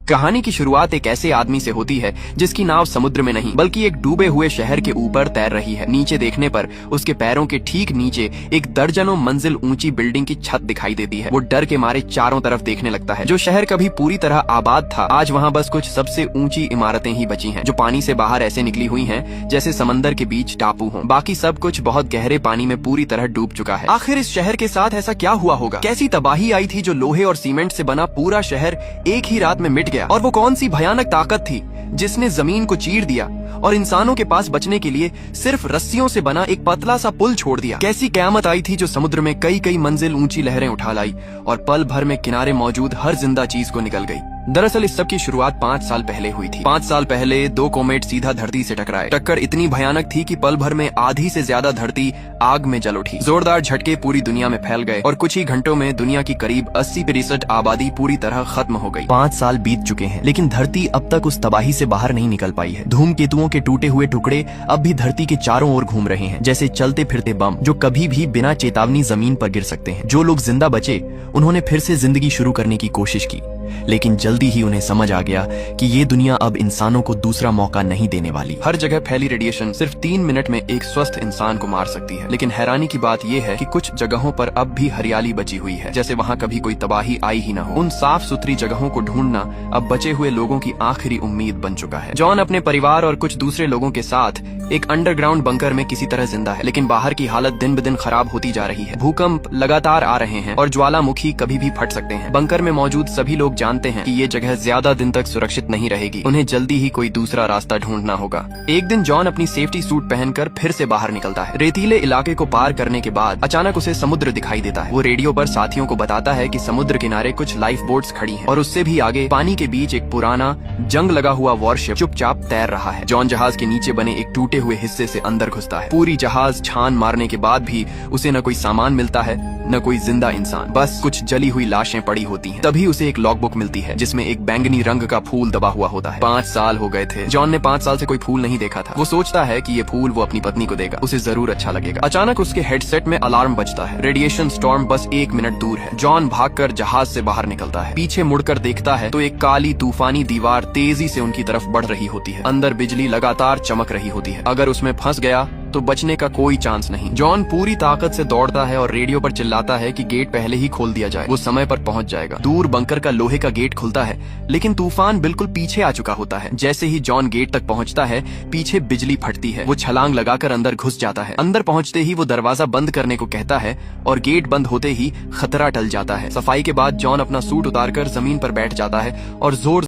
कहानी की शुरुआत एक ऐसे आदमी से होती है जिसकी नाव समुद्र में नहीं बल्कि एक डूबे हुए शहर के ऊपर तैर रही है। नीचे देखने पर उसके पैरों के ठीक नीचे एक दर्जनों मंजिल ऊंची बिल्डिंग की छत दिखाई देती है। वो डर के मारे चारों तरफ देखने लगता है। जो शहर कभी पूरी तरह आबाद था, आज वहाँ बस कुछ सबसे ऊंची इमारतें ही बची हैं, जो पानी से बाहर ऐसे निकली हुई हैं जैसे समंदर के बीच टापू हों। बाकी सब कुछ बहुत गहरे पानी में पूरी तरह डूब चुका है। आखिर इस शहर के साथ ऐसा क्या हुआ होगा? कैसी तबाही आई थी जो लोहे और सीमेंट से बना पूरा शहर एक ही रात में मिट गया? और वो कौन सी भयानक ताकत थी जिसने जमीन को चीर दिया और इंसानों के पास बचने के लिए सिर्फ रस्सियों से बना एक पतला सा पुल छोड़ दिया? कैसी क़यामत आई थी जो समुद्र में कई कई मंजिल ऊंची लहरें उठा लाई और पल भर में किनारे मौजूद हर जिंदा चीज को निगल गई? दरअसल इस सब की शुरुआत 5 साल पहले हुई थी। 5 साल पहले 2 कोमेट सीधा धरती से टकराए। टक्कर इतनी भयानक थी कि पल भर में आधी से ज्यादा धरती आग में जल उठी। जोरदार झटके पूरी दुनिया में फैल गए और कुछ ही घंटों में दुनिया की करीब 80% आबादी पूरी तरह खत्म हो गई। 5 साल बीत चुके हैं, लेकिन धरती अब तक उस तबाही से बाहर नहीं निकल पाई है। धूमकेतुओं के टूटे हुए टुकड़े अब भी धरती के चारों ओर घूम रहे हैं, जैसे चलते फिरते बम जो कभी भी बिना चेतावनी जमीन पर गिर सकते हैं। जो लोग जिंदा बचे, उन्होंने फिर से जिंदगी शुरू करने की कोशिश की, लेकिन जल्दी ही उन्हें समझ आ गया कि ये दुनिया अब इंसानों को दूसरा मौका नहीं देने वाली। हर जगह फैली रेडिएशन सिर्फ 3 मिनट में एक स्वस्थ इंसान को मार सकती है। लेकिन हैरानी की बात यह है कि कुछ जगहों पर अब भी हरियाली बची हुई है, जैसे वहाँ कभी कोई तबाही आई ही न हो। उन साफ सुथरी जगहों को ढूंढना अब बचे हुए लोगों की आखिरी उम्मीद बन चुका है। जॉन अपने परिवार और कुछ दूसरे लोगों के साथ एक अंडरग्राउंड बंकर में किसी तरह जिंदा है, लेकिन बाहर की हालत दिन ब दिन खराब होती जा रही है। भूकंप लगातार आ रहे हैं और ज्वालामुखी कभी भी फट सकते हैं। बंकर में मौजूद सभी लोग जानते हैं कि ये जगह ज्यादा दिन तक सुरक्षित नहीं रहेगी। उन्हें जल्दी ही कोई दूसरा रास्ता ढूंढना होगा। एक दिन जॉन अपनी सेफ्टी सूट पहनकर फिर से बाहर निकलता है। रेतीले इलाके को पार करने के बाद अचानक उसे समुद्र दिखाई देता है। वो रेडियो पर साथियों को बताता है कि समुद्र किनारे कुछ लाइफ बोट्स खड़ी हैं और उससे भी आगे पानी के बीच एक पुराना जंग लगा हुआ वॉरशिप चुपचाप तैर रहा है। जॉन जहाज के नीचे बने एक टूटे हुए हिस्से से अंदर घुसता है। पूरी जहाज छान मारने के बाद भी उसे न कोई सामान मिलता है, न कोई जिंदा इंसान, बस कुछ जली हुई लाशें पड़ी होती हैं। तभी उसे एक लॉगबुक मिलती है जिसमें एक बैंगनी रंग का फूल दबा हुआ होता है। 5 साल हो गए थे। जॉन ने 5 साल से कोई फूल नहीं देखा था। वो सोचता है कि ये फूल वो अपनी पत्नी को देगा, उसे जरूर अच्छा लगेगा। अचानक उसके हेडसेट में अलार्म बजता है। रेडिएशन स्टॉर्म बस 1 मिनट दूर है। जॉन भागकर जहाज से बाहर निकलता है। पीछे मुड़कर देखता है तो एक काली तूफानी दीवार तेजी से उनकी तरफ बढ़ रही होती है। अंदर बिजली लगातार चमक रही होती है। अगर उसमें फंस गया तो बचने का कोई चांस नहीं। जॉन पूरी ताकत से दौड़ता है और रेडियो पर चिल्लाता है कि गेट पहले ही खोल दिया जाए, वो समय पर पहुंच जाएगा। दूर बंकर का लोहे का गेट खुलता है, लेकिन तूफान बिल्कुल पीछे आ चुका होता है। जैसे ही जॉन गेट तक पहुंचता है, पीछे बिजली फटती है। वो छलांग लगाकर अंदर घुस जाता है। अंदर पहुंचते ही वो दरवाजा बंद करने को कहता है और गेट बंद होते ही खतरा टल जाता है। सफाई के बाद जॉन अपना सूट उतारकर जमीन पर बैठ जाता है और जोर